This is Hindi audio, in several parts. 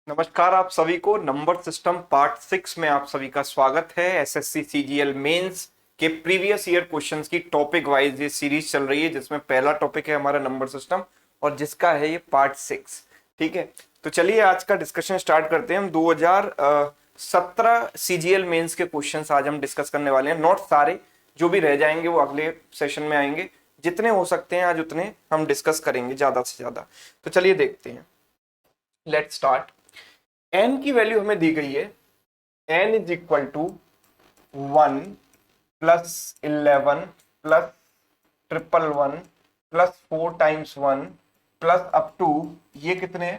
नमस्कार आप सभी को नंबर सिस्टम पार्ट 6 में आप सभी का स्वागत है। एसएससी सीजीएल मेंस के प्रीवियस ईयर क्वेश्चंस की टॉपिक वाइज ये सीरीज चल रही है, जिसमें पहला टॉपिक है हमारा नंबर सिस्टम और जिसका है ये पार्ट 6। ठीक है, तो चलिए आज का डिस्कशन स्टार्ट करते हैं। हम 2017 सीजीएल मेंस के क्वेश्चंस आज हम डिस्कस करने वाले हैं। नोट सारे जो भी रह जाएंगे वो अगले सेशन में आएंगे, जितने हो सकते हैं आज उतने हम डिस्कस करेंगे, ज्यादा से ज्यादा। तो चलिए देखते हैं, लेट स्टार्ट। n की वैल्यू हमें दी गई है, n is equal to 1 plus 11 plus 111 plus 4 times 1 plus up to ये कितने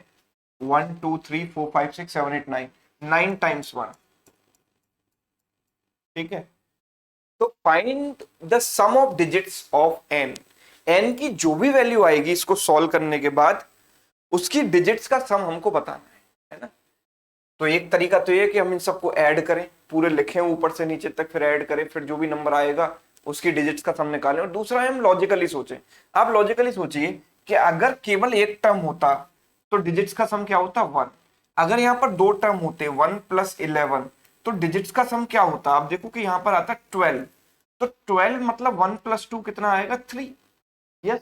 1 2 3 4 5 6 7 8 9 9 टाइम्स 1। ठीक है, तो find the sum of digits of n। n की जो भी वैल्यू आएगी इसको सॉल्व करने के बाद उसकी डिजिट्स का सम हमको बताना है ना। तो एक तरीका तो ये है कि हम इन सबको ऐड करें, पूरे लिखें ऊपर से नीचे तक, फिर ऐड करें, फिर जो भी नंबर आएगा उसकी डिजिट्स का सम निकालें। और दूसरा है हम लॉजिकली सोचें। आप लॉजिकली सोचिए कि अगर केवल एक टर्म होता तो डिजिट्स का सम क्या होता 1। अगर यहाँ पर दो टर्म होते 1 प्लस 11 तो डिजिट्स का सम क्या होता। आप देखो कि यहाँ पर आता 12, तो 12 मतलब 1 प्लस 2 कितना आएगा 3। यस,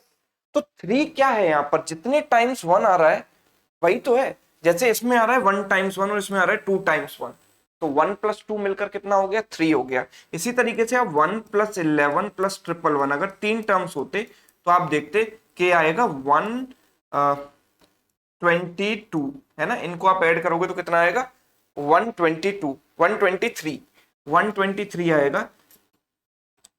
तो 3 क्या है यहाँ पर, जितने टाइम्स 1 आ रहा है वही तो है। जैसे इसमें आ रहा है 1 टाइम्स 1 और इसमें आ रहा है 2 टाइम्स 1, तो 1 प्लस 2 मिलकर कितना हो गया 3 हो गया। इसी तरीके से आप 1 प्लस 11 प्लस 111 अगर 3 टर्म्स होते तो आप देखते कि आएगा 122 है ना। इनको आप ऐड करोगे तो कितना आएगा 122 123 123 आएगा।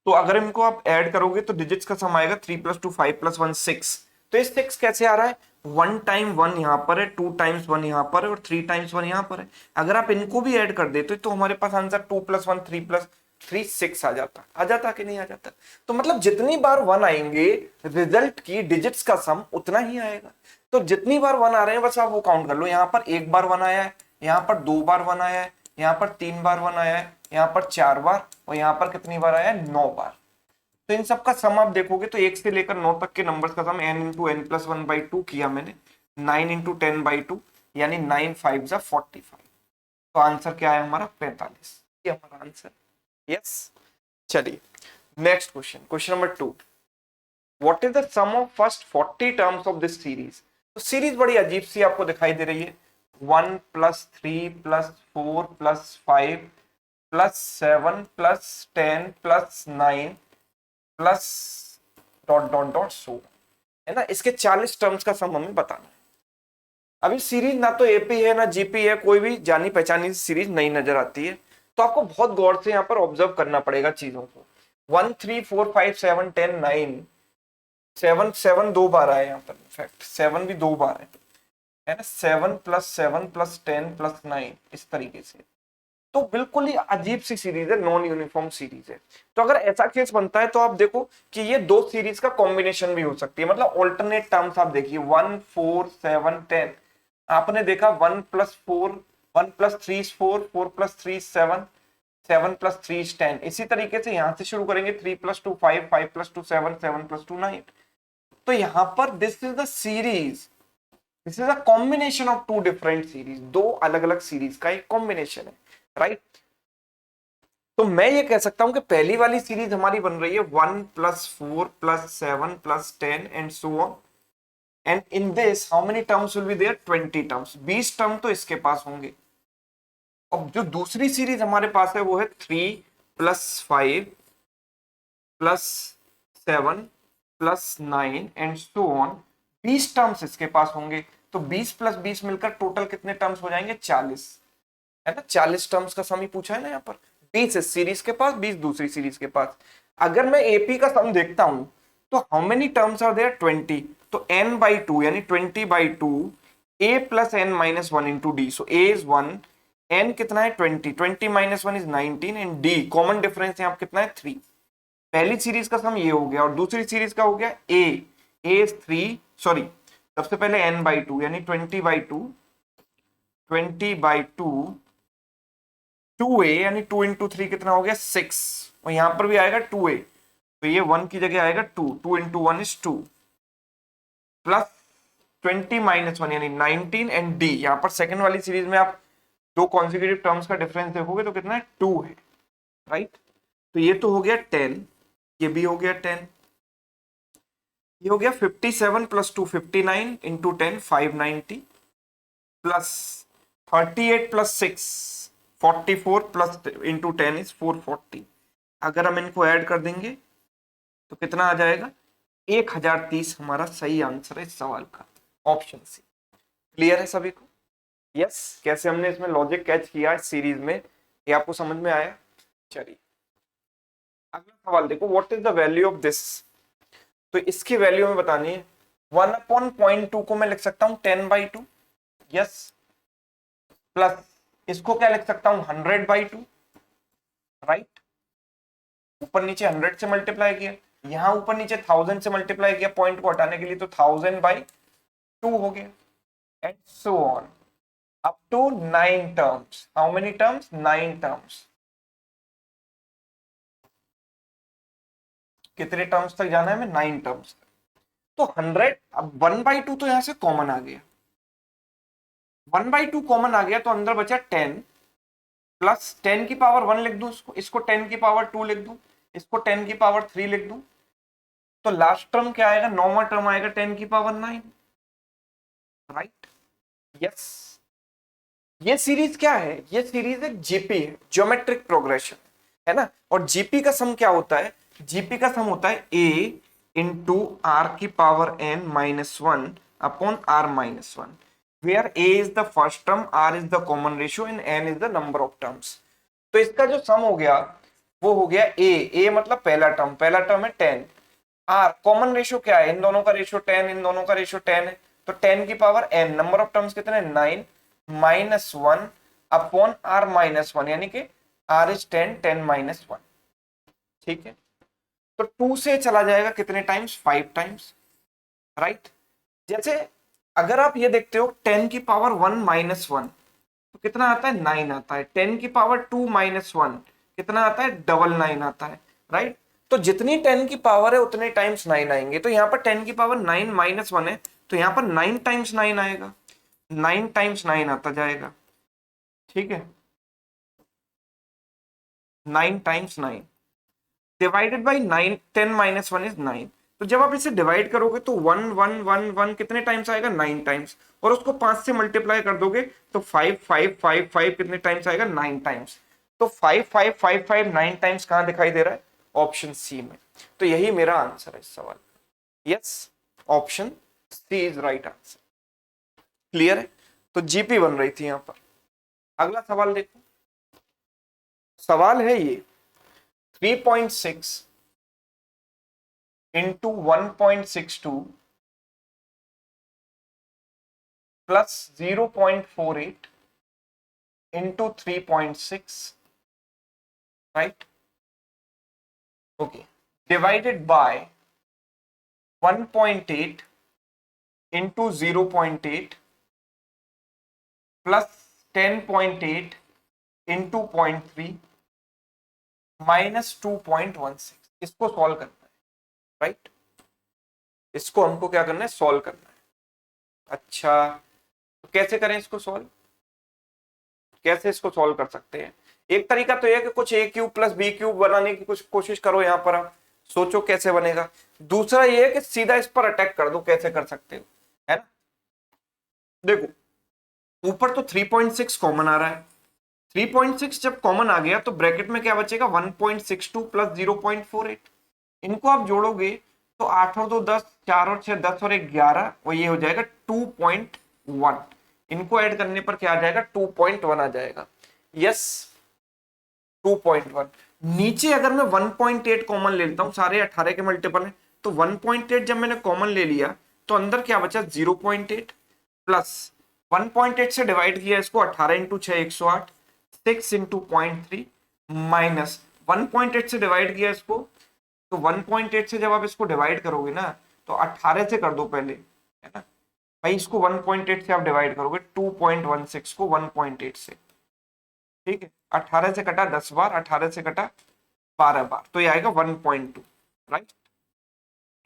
तो अगर इनको आप ऐड करोगे तो डिजिट्स का सम आएगा 3 प्लस 2 5 प्लस 1 6। तो ये 6 कैसे आ रहा है, 1 टाइम 1 यहां पर है, 2 टाइम्स 1 यहां पर है और 3 टाइम्स 1 यहां पर है। अगर आप इनको भी ऐड कर देते तो हमारे पास आंसर 2 प्लस 1 3 प्लस 3 6 आ जाता कि नहीं आ जाता। तो मतलब जितनी बार 1 आएंगे रिजल्ट की डिजिट्स का सम उतना ही आएगा। तो जितनी बार 1 आ रहे हैं बस आप वो काउंट कर लो। यहाँ पर एक बार 1 आया है, यहाँ पर 2 बार 1 आया है, यहाँ पर 3 बार 1 आया है, यहाँ पर 4 बार, और यहाँ पर कितनी बार आया है 9 बार। तो इन सब का सम आप देखोगे तो 1 से लेकर 9 तक के नंबर्स का सम n इंटू एन प्लस 1/2 किया मैंने, 9 इंटू 10/2 यानी 9 5 जा 45। तो आंसर क्या है हमारा 45, ये हमारा आंसर। यस, चलिए next question, question number 2। What is the sum of first 40 terms of this series. तो सीरीज बड़ी अजीब सी आपको दिखाई दे रही है, 1 plus 3 plus 4 plus 5 plus 7 plus 10 plus 9 plus dot dot dot so है ना। इसके 40 टर्म्स का सम हमें बताना है। अभी सीरीज ना तो एपी है ना जीपी है, कोई भी जानी पहचानी सीरीज नहीं नजर आती है। तो आपको बहुत गौर से यहाँ पर ऑब्जर्व करना पड़ेगा चीजों को। 1 3 4 5 7 10 9 7 7 दो बार आए यहाँ पर, इनफैक्ट 7 भी दो बार है ना। 7 प्लस 10 प्लस 9 इस तरीके से। तो बिल्कुल ही अजीब सी सीरीज है, नॉन यूनिफॉर्म सीरीज है। तो अगर ऐसा केस बनता है तो आप देखो कि ये दो सीरीज का कॉम्बिनेशन भी हो सकती है, मतलब ऑल्टरनेट टर्म्स। आप देखिए 1 4 7 10, आपने देखा 1 प्लस 4 1 प्लस 3 4 4 प्लस 3 7 7 प्लस 3 10। इसी तरीके से यहां से शुरू करेंगे 3 प्लस 2 5 5 प्लस 2 7 7 प्लस 2 9। तो यहां पर this is the series, this is a combination of two different series, दो अलग अलग सीरीज का एक कॉम्बिनेशन है, राइट। तो मैं ये कह सकता हूं कि पहली वाली सीरीज हमारी बन रही है 1 plus 4 plus 7 plus 10 and so on. And in this how many terms will be there 20 terms, 20 term तो इसके पास होंगे। अब जो दूसरी सीरीज हमारे पास है वो है 3 plus 5 plus 7 plus 9 and so on, 20 terms इसके पास होंगे। तो 20 प्लस 20 मिलकर टोटल कितने टर्म्स हो जाएंगे 40, है ना। 40 टर्म्स का सम ही पूछा है ना यहाँ पर। 20 इस सीरीज के पास, 20 दूसरी सीरीज के पास। अगर मैं एपी का सम देखता हूं तो how many terms are there 20, तो n/2 यानी 20/2 a plus n minus 1 into D. So a is 1, n कितना है 20, 20 minus 1 is 19 and d common difference यहाँ कितना है 3। पहली सीरीज का सम ये हो गया और दूसरी सीरीज का हो गया a इज 3, सॉरी सबसे पहले n/2 यानी 20/2 2a यानी 2 इंटू 3 कितना हो गया 6, और यहां पर भी आएगा 2a, तो ये 1 की जगह आएगा 2, 2 इंटू 1 इज 2 प्लस 20 माइनस 1 यानी 19 एंड डी। यहाँ पर सेकंड वाली सीरीज में आप दो कॉन्जिक्यूटिव टर्म्स का डिफरेंस देखोगे तो कितना है, 2 है, राइट। तो ये तो हो गया 10, ये भी हो गया 10, ये हो गया 57 plus 2 59 into 10 590 plus 38 plus 6 44 plus into 10 is 440। अगर हम इनको ऐड कर देंगे तो कितना आ जाएगा, 1030 हमारा सही आंसर है इस सवाल का, ऑप्शन सी। क्लियर है सभी को? यस। कैसे हमने इसमें लॉजिक कैच किया इस सीरीज में, ये आपको समझ में आया? चलिए अगला सवाल देखो, what is the value of this. तो इसकी वैल्यू में बतानी है। 1/0.2 को मैं लिख सकता हूं 10/2, यस, प्लस इसको क्या लिख सकता हूं 100/2, राइट। ऊपर नीचे 100 से मल्टीप्लाई किया, यहां ऊपर नीचे 1000 से मल्टीप्लाई किया पॉइंट को हटाने के लिए, तो 1000/2 हो गया, and so on up to 9 terms. How many terms? 9 terms. कितने टर्म्स तक जाना है हमें? 9 टर्म्स तक। तो 100, अब 1/2 तो यहां से कॉमन आ गया, 1/2 कॉमन आ गया, तो अंदर बचा 10 प्लस 10 की पावर 1 लिख दूं, इसको 10 की पावर 2 लिख दूं, इसको 10 की पावर 3 लिख दूं, तो लास्ट टर्म क्या आएगा, नौवां टर्म आएगा 10 की पावर 9, राइट। यस। ये सीरीज क्या है? ये सीरीज एक जीपी है, ज्योमेट्रिक प्रोग्रेशन, है ना। और जीपी का सम क्या होता है? जीपी का सम होता है ए इंटू आर की power N minus 1 upon R minus 1, where A is the first term, R is the common ratio and N is the number of terms. तो इसका जो सम हो गया वो हो गया ए मतलब पहला टर्म है 10, आर कॉमन रेशियो क्या है, इन दोनों का रेशियो 10, इन दोनों का रेशियो 10 है, तो 10 की power N, number of terms कितने 9 माइनस 1 अपॉन आर माइनस 1, यानी कि आर इज 10 10 माइनस 1, ठीक है। तो 2 से चला जाएगा कितने टाइम्स? 5 times, right. जैसे अगर आप ये देखते हो 10 की पावर 1 माइनस 1 तो कितना आता है? 9 आता है। 10 की पावर 2 माइनस 1 कितना आता है? 999 आता है, राइट। तो जितनी 10 की पावर है उतने टाइम्स 9 आएंगे। तो यहाँ पर 10 की पावर 9 माइनस 1 है, तो यहाँ पर 9 टाइम्स 9 आएगा, 9 टाइम्स 9 आता जाएगा, ठीक है। 9 times 9 divided by 9, 10 minus 1 is 9। तो जब आप इसे डिवाइड करोगे तो 1 1 1 1 कितने टाइम्स आएगा? 9 टाइम्स। और उसको 5 से मल्टीप्लाई कर दोगे तो 5 5 5 5 कितने टाइम्स आएगा? 9 टाइम्स। तो 5 5 5 5 9 टाइम्स कहां दिखाई दे रहा है? ऑप्शन सी में। तो यही मेरा आंसर है इस सवाल। Yes, option C is right answer. Clear है? तो जीपी बन रही थी यहां पर। अगला सवाल देखो। सवाल है ये 3.6 into 1.62 plus 0.48 into 3.6, right, okay, divided by 1.8 into 0.8 plus 10.8 into 0.3 minus 2.16। इसको सॉल्व करना है, राइट। इसको हमको क्या करना है? सॉल्व करना है। अच्छा, तो कैसे करें इसको सॉल्व? कैसे इसको सॉल्व कर सकते हैं? एक तरीका तो यह कि कुछ ए क्यूब प्लस बी क्यूब बनाने की कुछ कोशिश करो, यहां पर आप सोचो कैसे बनेगा। दूसरा ये है कि सीधा इस पर अटैक कर दो, कैसे कर सकते हो, है ना। देखो ऊपर तो 3.6 कॉमन आ रहा है, 3.6 जब कॉमन आ गया तो ब्रैकेट में क्या बचेगा? 1.62 प्लस 0.48। इनको आप जोड़ोगे तो 8 और 2 10, 4 और 6 10 और 1 11, और ये हो जाएगा 2.1। इनको ऐड करने पर क्या आ जाएगा? 2.1 आ जाएगा। यस, 2.1। नीचे अगर मैं 1.8 कॉमन ले लेता हूं, सारे 18 के मल्टीपल है, तो 1.8 जब मैंने कॉमन ले लिया तो अंदर क्या बचा? 0.8 प्लस 1.8 से डिवाइड किया इसको, 18 इंटू 6 108, 6 इंटू 0.3 माइनस 1.8 से डिवाइड किया इसको, तो 1.8 से जब आप इसको डिवाइड करोगे ना तो 18 से कर दो पहले, है ना भाई। इसको 1.8 से आप डिवाइड करोगे 2.16 को 1.8 से, ठीक है। 18 से कटा 10 बार, 18 से कटा 12 बार, तो ये आएगा 1.2, राइट।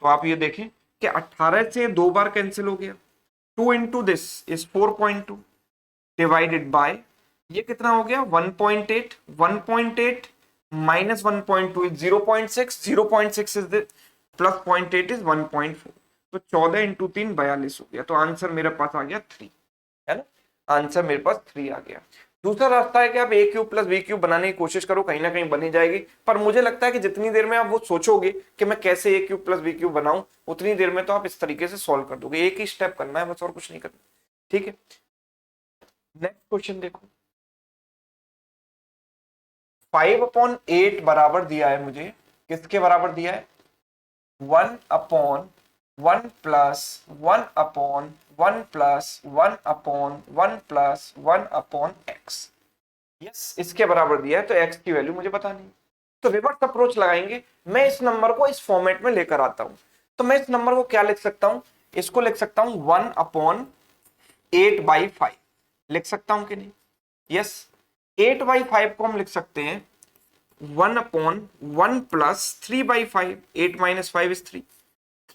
तो आप ये देखें कि 18 से 2 बार कैंसिल हो गया, 2 into this is 4.2 divided by ये कितना हो गया 1.8 1.8 minus 1.2 is 0.6 0.6 is plus 0.8 is 1.4 तो 14 इंटू 3 42 हो गया। तो आंसर मेरे पास आ गया 3 है ना, आंसर मेरे पास 3 आ गया। दूसरा रास्ता है कि आप ए क्यूब प्लस बी क्यूब बनाने की कोशिश करो, कहीं ना कहीं बनी जाएगी, पर मुझे लगता है कि जितनी देर में आप वो सोचोगे कि मैं कैसे ए क्यूब प्लस बी क्यूब बनाऊं उतनी देर में तो आप इस तरीके से सॉल्व कर दोगे। एक ही स्टेप करना है बस और कुछ नहीं करना, ठीक है। नेक्स्ट क्वेश्चन देखो, 5/8 बराबर दिया है मुझे, किसके बराबर दिया है 1/1 plus 1/1 plus 1/1 plus 1/x। Yes, इसके बराबर दिया है तो x की वैल्यू मुझे बतानी है। तो रिवर्स अप्रोच लगाएंगे, मैं इस नंबर को इस फॉर्मेट में लेकर आता हूं। तो मैं इस नंबर को क्या लिख सकता हूं, इसको लिख सकता हूं 1/8/5 लिख सकता हूं कि नहीं। यस, 8/5 को हम लिख सकते हैं 1/1 प्लस 3/5, 8 माइनस 5 इज 3,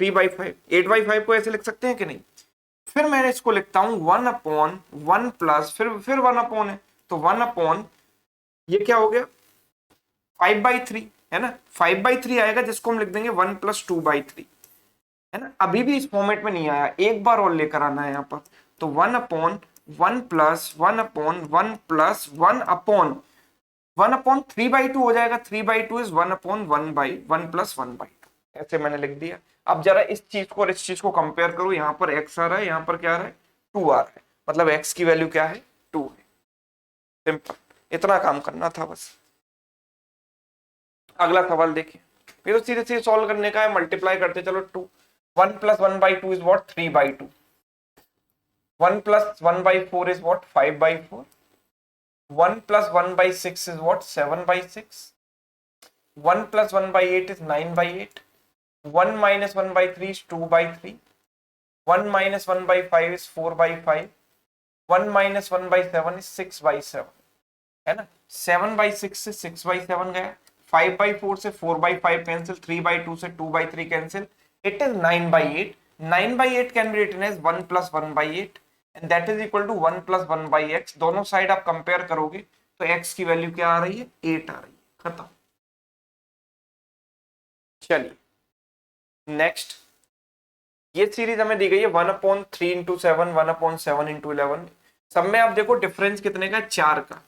3/5, 8/5 को ऐसे लिख सकते हैं कि नहीं। फिर मैं इसको लिखता हूं 1/1 प्लस फिर 1 है तो 1 ये क्या हो गया 5/3 है ना, 5/3 आएगा जिसको हम लिख देंगे 1 प्लस 2/3 है ना। अभी भी इस फॉर्मेट में नहीं आया, एक बार और लेकर आना है यहाँ पर। तो 1/1 प्लस 1/1 प्लस 1/3/2 हो जाएगा, 3/2 इज 1/1 प्लस 1/2, ऐसे मैंने लिख दिया। अब जरा इस चीज को और इस चीज को कंपेयर करो, यहाँ पर x आ रहा है, यहाँ पर क्या आ रहा है 2 आ रहा है, मतलब x की वैल्यू क्या है 2 है। सिंपल, इतना काम करना था बस। अगला सवाल देखिए, फिर तो सीधे सीधे सॉल्व करने का है, मल्टीप्लाई करते चलो 2, 1 plus 1/2 is what 3/2, 1 plus 1/4 is what 5/4, 1 plus 1/6 is what 7/6, 1 plus 1/8 is 9/8, 1 minus 1/3 is 2/3, 1 minus 1/5 is 4/5, 1 minus 1/7 is 6/7 है ना। 7/6 से 6/7 गया, 5/4 से 4/5 कैंसिल, 3/2 से 2/3 cancel, it is 9/8। 9/8 can be written as 1 plus 1/8 and that is equal to 1 plus 1/x। दोनों साइड आप कंपेयर करोगे तो x की वैल्यू क्या आ रही है 8 आ रही है, खत्म। चलिए नेक्स्ट, ये सीरीज हमें दी गई है 1/3 इंटू 7, 1/7 इंटू 11। सब में आप देखो डिफरेंस कितने का, 4 का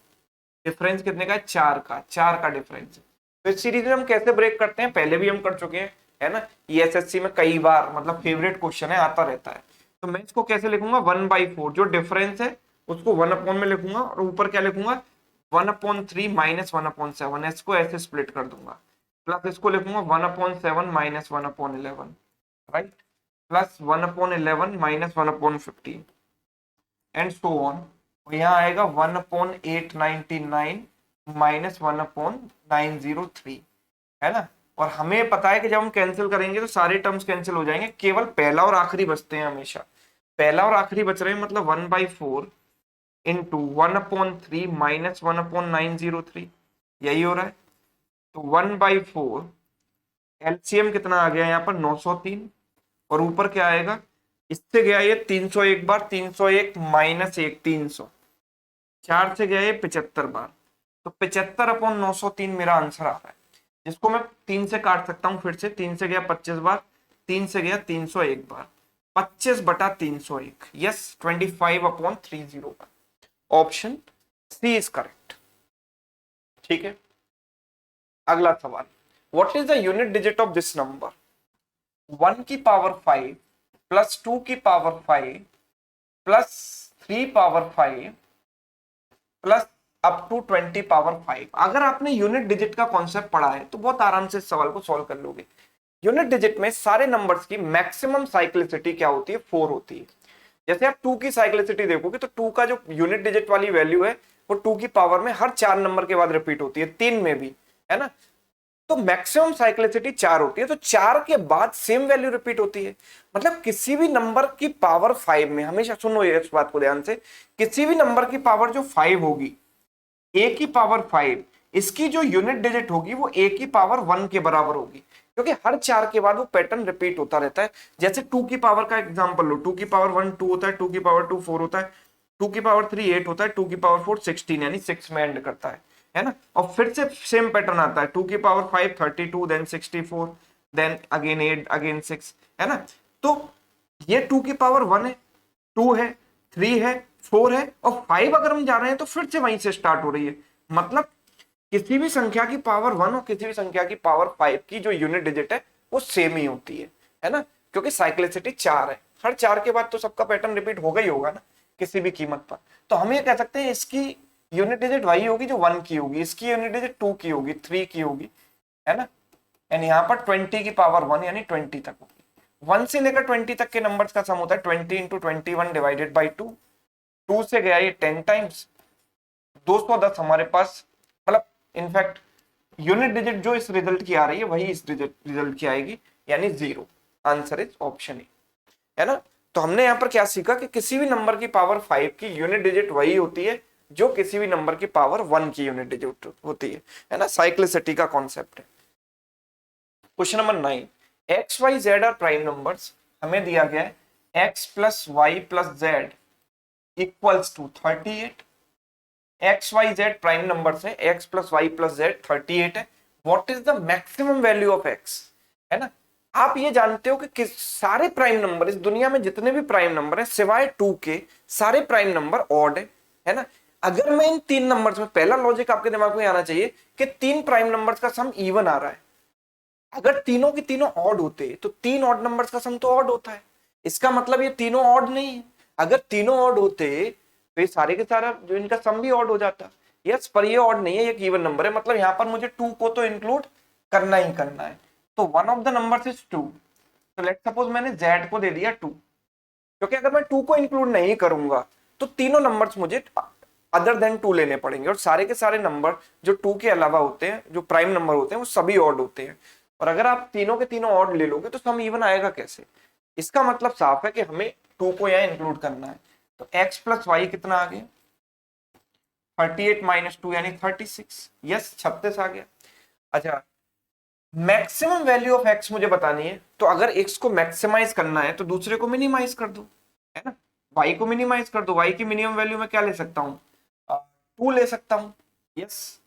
डिफरेंस, कितने का 4 का, 4 का डिफरेंस। तो इस सीरीज में हम कैसे ब्रेक करते हैं, पहले भी हम कर चुके हैं है ना, ये एसएससी में कई बार, मतलब फेवरेट क्वेश्चन है, आता रहता है। तो मैं इसको कैसे लिखूंगा 1/4, जो डिफरेंस है उसको 1 में लिखूंगा और ऊपर क्या लिखूंगा 1/3 माइनस 1/7, इसको ऐसे स्प्लिट कर दूंगा, प्लस इसको लिखूंगा 1/7 minus 1/11, right, plus 1/11 minus 1/15 and so on. यहाँ आएगा 1/899 माइनस 1/903 है ना। और हमें पता है कि जब हम कैंसिल करेंगे तो सारे टर्म्स कैंसिल हो जाएंगे, केवल पहला और आखिरी बचते हैं हमेशा। पहला और आखिरी बच रहे हैं, मतलब 1/4 इंटू 1/3 माइनस 1/903, यही हो रहा है। तो 1/4 एलसीएम कितना आ गया यहाँ पर 903, और ऊपर क्या आएगा, इससे गया ये 301 बार, 301 माइनस 1 300, 4 से गया ये 75 बार, तो 75/903 मेरा आंसर आ रहा है, जिसको मैं 3 से काट सकता हूं। फिर से 3 से गया 25 बार, 3 से गया 301 बार, 25/301, yes 25/301। Option C is correct, ठीक है। अगला सवाल, what is the unit digit of this number, 1 की पावर 5 प्लस 2 की power 5 plus 3 power 5 plus up to 20 power 5। अगर आपने यूनिट डिजिट का कॉन्सेप्ट पढ़ा है तो बहुत आराम से इस सवाल को सॉल्व कर लोगे। यूनिट डिजिट में सारे नंबर्स की मैक्सिमम साइक्लिसिटी क्या होती है 4 होती है। जैसे आप 2 की साइक्लिसिटी देखोगे तो 2 का जो यूनिट डिजिट वाली वैल्यू है वो 2 की पावर में हर 4 नंबर के बाद रिपीट होती है, 3 में भी है ना। तो मैक्सिमम साइक्लिसिटी 4 होती है, तो 4 के बाद सेम वैल्यू रिपीट होती है। मतलब किसी भी नंबर की पावर 5 में, हमेशा सुनो इस बात को ध्यान से, किसी भी नंबर की पावर जो 5 होगी, a की पावर 5, इसकी जो यूनिट डिजिट होगी वो a की पावर 1 के बराबर होगी। क्योंकि हर 4 के बाद वो पैटर्न रिपीट होता रहता है। जैसे 2 की पावर का एग्जांपल लो, 2 की पावर 1 2 होता है, 2 की पावर 2 4 होता है, 2 की पावर 3 8 होता है, 2 की पावर 4 16, यानी 6 में एंड करता है ना। और फिर से सेम पैटर्न आता है, 2 की power 5 32, then 64, then again 8, again 6, है ना। तो ये 2 की पावर 1 है, 2 है, 3 है, 4 है, और 5 अगर हम जा रहे हैं तो फिर से वहीं से स्टार्ट हो रही है। मतलब किसी भी संख्या की पावर 1 और किसी भी संख्या की पावर 5 की जो यूनिट डिजिट है वो सेम ही होती है ना, क्योंकि साइक्लिसिटी 4 है, हर 4 के बाद तो सबका पैटर्न रिपीट होगा ही होगा ना किसी भी कीमत पर। तो हम ये कह सकते हैं इसकी यूनिट डिजिट वही होगी जो 1 की होगी, इसकी यूनिट डिजिट 2 की होगी, 3 की होगी, है ना। एंड यहाँ पर 20 की पावर 1 यानी 20 तक होगी। 1 से लेकर 20 तक के नंबर्स का सम होता है 20 इंटू 21 डिवाइडेड बाई 2। 2 से गया ये 10 टाइम्स, 210 हमारे पास, मतलब इनफैक्ट यूनिट डिजिट जो इस रिजल्ट की आ रही है वही इस रिजल्ट की आएगी, यानी 0। आंसर इज ऑप्शन ए, है ना। तो हमने यहाँ पर क्या सीखा कि किसी भी नंबर की पावर 5 की यूनिट डिजिट वही होती है जो किसी भी नंबर की पावर 1 की यूनिट डिजिट होती है ना। साइक्लिसिटी का कॉन्सेप्ट है। Question number 9, X Y Z are prime numbers. हमें दिया गया है X plus Y plus Z equals to 38। X Y Z prime numbers है, X plus Y plus Z 38 है। What is the maximum value of X, है ना। आप ये जानते हो कि किस सारे प्राइम नंबर, इस दुनिया में जितने भी प्राइम नंबर हैं सिवाय 2 के, सारे प्राइम नंबर ऑड है ना। अगर मैं इन 3 नंबर्स में, पहला लॉजिक आपके दिमाग में आना चाहिए कि 3 प्राइम नंबर्स का सम इवन आ रहा है। अगर तीनों के तीनों ऑड होते तो 3 ऑड नंबर्स का सम तो ऑड होता है, इसका मतलब ये तीनों ऑड नहीं है। अगर तीनों ऑड होते तो ये सारे के सारा जो इनका सम भी ऑड हो जाता। यस, पर ये ऑड नहीं है, ये इवन नंबर है, मतलब यहाँ पर मुझे 2 को तो इंक्लूड करना ही करना है। तो one of the numbers is 2। तो लेट सपोज मैंने z को दे दिया 2, क्योंकि अगर मैं 2 को इंक्लूड नहीं करूंगा तो तीनों नंबर्स मुझे अदर देन 2 लेने पड़ेंगे, और सारे के सारे नंबर जो 2 के अलावा होते हैं, जो प्राइम नंबर होते हैं, वो सभी ऑड होते हैं। और अगर आप तीनों के तीनों ऑड ले लोगे तो सम इवन आएगा कैसे। इसका मतलब साफ है कि हमें 2 को यहाँ इंक्लूड करना है। तो x प्लस वाई कितना आ गया, 38 माइनस 2 यानी 36। यस, 36 आ गया। अच्छा, मैक्सिमम वैल्यू ऑफ x मुझे बतानी है, तो अगर x को मैक्सिमाइज करना है तो दूसरे को मिनिमाइज कर दो, है ना। y को मिनिमाइज कर दो, y की मिनिमम वैल्यू में क्या ले सकता हूँ, 2 ले सकता हूँ। यस,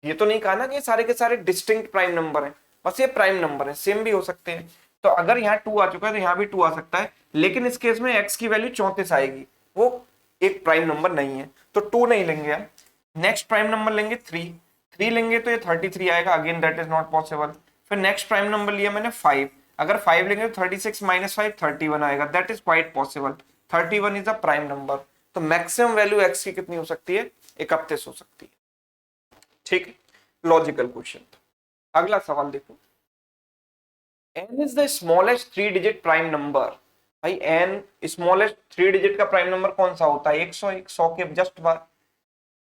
ये तो नहीं कहा ना कि सारे के सारे डिस्टिंक्ट प्राइम नंबर हैं, बस ये प्राइम नंबर है, सेम भी हो सकते हैं। तो अगर यहाँ 2 आ चुका है तो यहाँ भी 2 आ सकता है, लेकिन इस केस में x की वैल्यू 34 आएगी, वो एक प्राइम नंबर नहीं है, तो 2 नहीं लेंगे हम। नेक्स्ट प्राइम नंबर लेंगे 3 लेंगे तो ये 33 आएगा, again that is not possible. फिर नेक्स्ट प्राइम नंबर लिया मैंने 5, अगर 5 लेंगे तो 36 माइनस 5 31 आएगा, that is quite possible. 31 is a prime number. तो मैक्सिमम वैल्यू x की कितनी हो सकती है, 31 हो सकती है। ठीक है, लॉजिकल क्वेश्चन। अगला सवाल देखो, n is the smallest 3 digit prime number. भाई n स्मॉलेस्ट 3 डिजिट का प्राइम नंबर कौन सा होता है, 100 के जस्ट बार।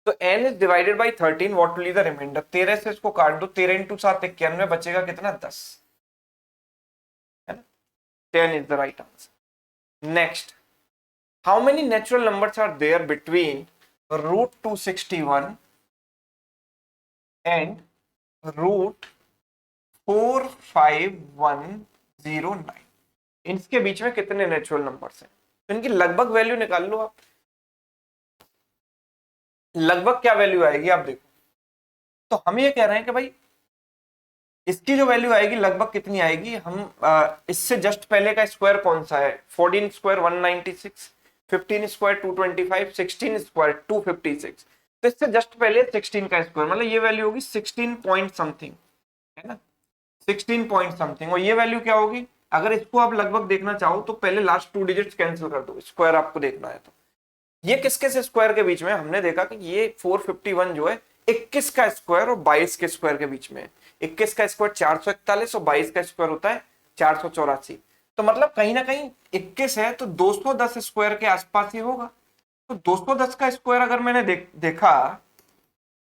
तो n is divided by 13, what will be the remainder. 13 से इसको काट दो, 13 इंटू 7 91, बचेगा कितना, 10, है ना। 10 is the right answer. Next, how many natural numbers are there between √261 and √45109। इनके बीच में कितने नेचुरल नंबर्स हैं, तो इनकी लगभग वैल्यू निकाल लो आप। लगभग क्या वैल्यू आएगी आप देखो। तो हम ये कह रहे हैं कि भाई इसकी जो वैल्यू आएगी लगभग कितनी आएगी, हम इससे जस्ट पहले का स्क्वायर कौन सा है, 14 स्क्वायर 196, 15 स्क्वायर 225, 16 स्क्वायर 256। तो इससे जस्ट पहले 16 का स्क्वायर, मतलब ये वैल्यू होगी 16 पॉइंट समथिंग, है ना, 16 पॉइंट समथिंग। और ये वैल्यू क्या होगी, अगर इसको आप लगभग देखना चाहो तो पहले लास्ट 2 डिजिट्स कैंसिल कर दो, स्क्वायर आपको देखना है तो। ये किसके से स्क्वायर के बीच में, हमने देखा कि ये 451 जो है 21 का स्क्वायर और 22 के स्क्वायर के बीच में। 21 का स्क्वायर 441 और 22 का स्क्वायर होता है 484। तो मतलब कहीं ना कहीं 21 है तो 210 स्क्वायर के आसपास ही होगा। तो 210 का स्क्वायर अगर मैंने देखा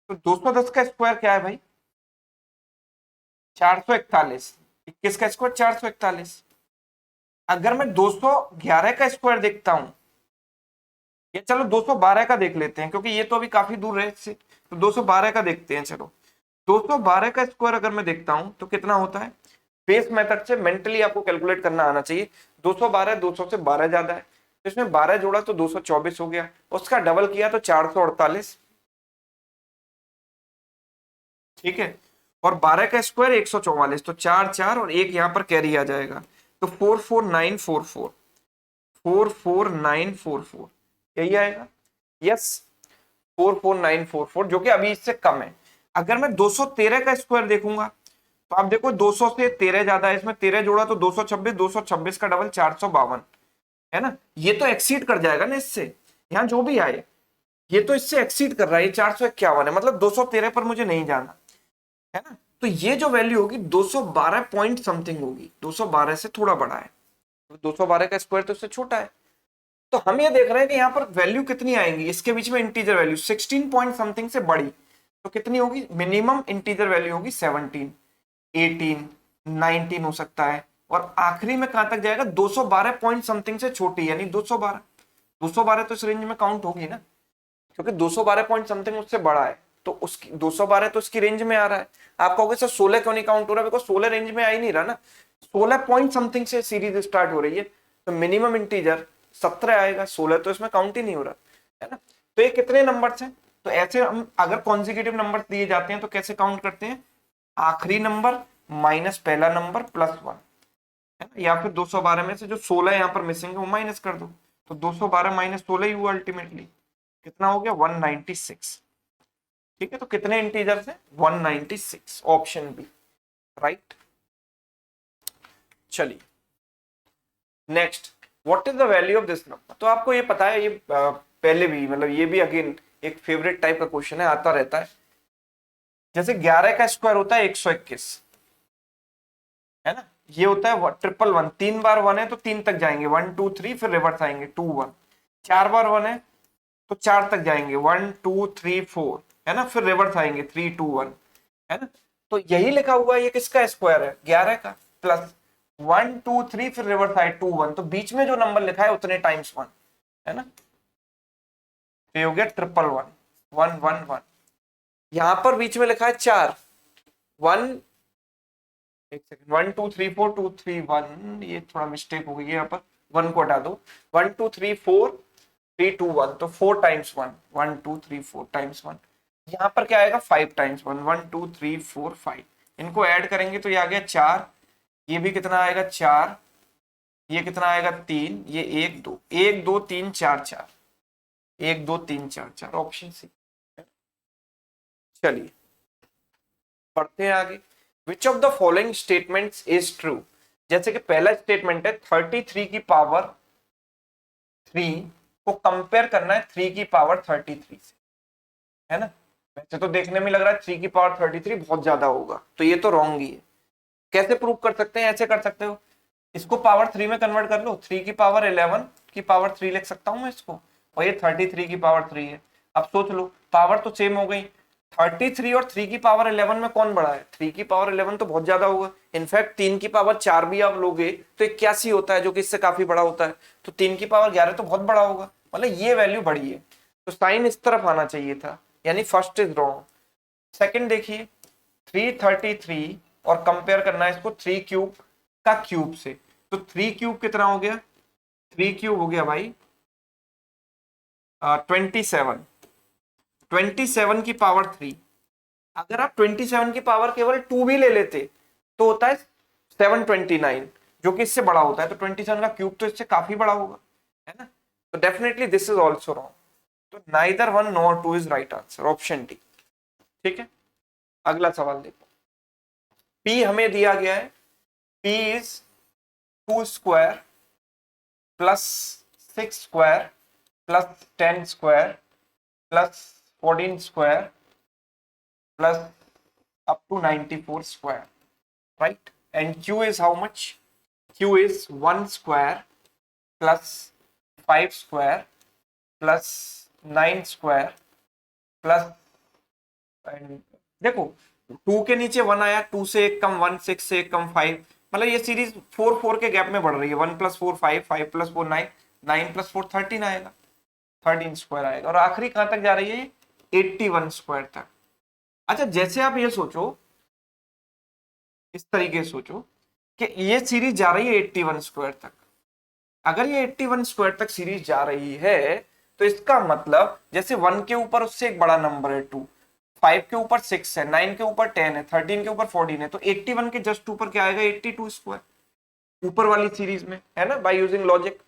तो 210 का स्क्वायर क्या है भाई, 441। 21 का स्क्वायर 441। अगर मैं 211 का स्क्वायर देखता हूं, ये चलो 212 का देख लेते हैं क्योंकि ये तो अभी काफी दूर है इससे, तो 212 का देखते हैं चलो। 212 का स्क्वायर अगर मैं देखता हूं तो कितना होता है, बेस मेथड से मेंटली आपको कैलकुलेट करना आना चाहिए। 212 200 से 12 ज्यादा है, तो इसमें 12 जोड़ा तो 224 हो गया, उसका डबल किया तो 448, ठीक है। और 12 का स्क्वायर 144, तो 4 4 और एक यहाँ पर कैरी आ जाएगा, तो 44944, 44944 यही आएगा। यस, 44944 जो कि अभी इससे कम है। अगर मैं 213 का स्क्वायर देखूंगा तो आप देखो 200 से 13 ज्यादा है, इसमें 13 जोड़ा तो 226, 226 का डबल 452, है ना। ये तो एक्सीड कर जाएगा ना इससे, यहाँ जो भी आए ये तो इससे एक्सीड कर रहा है, ये 451 है, मतलब 213 पर मुझे नहीं जाना, है ना। तो ये जो वैल्यू होगी 212 पॉइंट समथिंग होगी, 212 से थोड़ा बड़ा है, 212 का स्क्वायर तो इससे छोटा है। तो हम ये देख रहे हैं कि यहाँ पर वैल्यू कितनी आएंगी, इसके बीच में इंटीजर वैल्यू 16 पॉइंट समथिंग से बड़ी, तो कितनी होगी, मिनिमम इंटीजर वैल्यू होगी 17, 18, 19 हो सकता है, और आखिरी में कहां तक जाएगा, 212 पॉइंट समथिंग से छोटी, यानी 212, 212 तो इस रेंज में काउंट होगी ना, क्योंकि 212 पॉइंट समथिंग उससे बड़ा है, तो उसकी 212 तो इसकी रेंज में आ रहा है। आप कहोगे सर 16 क्यों नहीं काउंट हो रहा, बिकॉज 16 रेंज में आ ही नहीं रहा ना, 16 पॉइंट समथिंग से सीरीज स्टार्ट हो रही है, तो मिनिमम इंटीजर 17 आएगा, 16 तो इसमें काउंट ही नहीं हो रहा, है ना। तो ये कितने नंबर्स हैं, तो ऐसे हम अगर कॉन्जिक्यूटिव नंबर दिए जाते हैं तो कैसे काउंट करते हैं, आखिरी नंबर माइनस पहला नंबर प्लस 1, है ना, या फिर 212 में से जो 16 यहाँ पर मिसिंग है वो माइनस कर दो, तो 212 माइनस 16 ही हुआ अल्टीमेटली, कितना हो गया 196, ठीक है। तो कितने इंटीजर्स हैं, 196, ऑप्शन बी राइट। चलिए next, what is the value of this number, तो आपको ये पता है, ये पहले भी मतलब ये भी अगेन एक फेवरेट टाइप का क्वेश्चन है, आता रहता है। जैसे 11 का स्क्वायर होता है 121, है ना, ये होता है 111, 3 बार 1 है तो 3 तक जाएंगे, 1 2 3 फिर रिवर्स आएंगे 2 1, 4 बार 1 है तो 4 तक जाएंगे, 1 2 3 4, है ना, फिर रिवर्स आएंगे 3 2 1, है ना। तो यही लिखा हुआ है, ये किसका स्क्वायर है, 11 का, प्लस 1 2 3 फिर रिवर्स आए 2 1, तो बीच में जो नंबर लिखा है उतने टाइम्स 1, है ना, तो ये हो गया 111, 111। यहां पर बीच में लिखा है 4, 1, एक सेकंड, 1 2 3 4 2 3 1, ये थोड़ा मिस्टेक हो गई है, यहाँ पर 1 को हटा दो, 1 2 3 4 3 2 1, तो 4 टाइम्स 1, 1 2 3 4 टाइम्स 1, यहाँ पर क्या आएगा 5 टाइम्स 1, 1 2 3 4 5, इनको ऐड करेंगे तो ये आ गया 4, ये भी कितना आएगा 4, ये कितना आएगा 3, ये 1 2 1 2 3 4 4, 1 2 3 4 4, ऑप्शन सी। चलिए पढ़ते हैं आगे, विच of the following statements is true, जैसे कि पहला स्टेटमेंट है 33 की पावर 3 को कंपेयर करना है 3 की पावर 33 से, है ना। वैसे तो देखने में लग रहा है 3 की पावर 33 बहुत ज्यादा होगा, तो ये तो रॉन्ग ही है। कैसे प्रूव कर सकते हैं, ऐसे कर सकते हो, इसको पावर 3 में कन्वर्ट कर लो, 3 की पावर 11 की पावर 3 लिख सकता हूं मैं इसको, और ये 33 की पावर 3 है। अब सोच लो, पावर तो सेम हो गई, 33 और 3 की पावर 11 में कौन बड़ा है, 3 की पावर 11 तो बहुत ज्यादा होगा, इनफैक्ट 3 की पावर 4 भी आप लोगे तो 81 होता है, जो कि इससे काफी बड़ा होता है, तो 3 की पावर 11 तो बहुत बड़ा होगा, मतलब ये वैल्यू बड़ी है, तो साइन इस तरफ आना चाहिए था, यानी फर्स्ट इज रॉन्ग। सेकंड देखिए, 333 और कंपेयर करना है इसको 3 क्यूब का क्यूब से, तो 3 क्यूब कितना हो गया, 3 क्यूब हो गया भाई 27, 27 की पावर 3, अगर आप 27 की पावर केवल 2 भी ले लेते तो होता है 729, जो कि इससे बड़ा होता है, तो 27 का क्यूब तो इससे काफी बड़ा होगा, है ना। तो definitely this is also wrong, तो neither 1 nor 2 is right answer, option D, ठीक है। अगला सवाल देखो, P हमें दिया गया है, P is 2 square plus 6 square plus 10 square plus 14 square plus up to 94 square, right? And Q is how much? Q is 1 square plus 5 square plus 9 square plus, and देखो 2 के नीचे 1 आया, 2 से एक कम 1, 6 से एक कम 5, मतलब ये सीरीज 4 4 के गैप में बढ़ रही है, 1 प्लस 4 5, 5 प्लस 4 9, 9 प्लस 4 13 आएगा, 13 स्क्वायर आएगा, और आखिरी कहां तक जा रही है, 81 स्क्वायर तक। अच्छा जैसे आप ये सोचो, इस तरीके से सोचो कि ये सीरीज जा रही है 81 स्क्वायर तक। अगर ये 81 स्क्वायर तक सीरीज जा रही है तो इसका मतलब जैसे 1 के ऊपर उससे एक बड़ा नंबर है 2, 5 के ऊपर 6 है, 9 के ऊपर 10 है, 13 के ऊपर 14 है, तो 81 के जस्ट ऊपर क्या आएगा 82 स्क्वायर ऊपर वाली सीरीज में, है ना, बाय यूजिंग लॉजिक।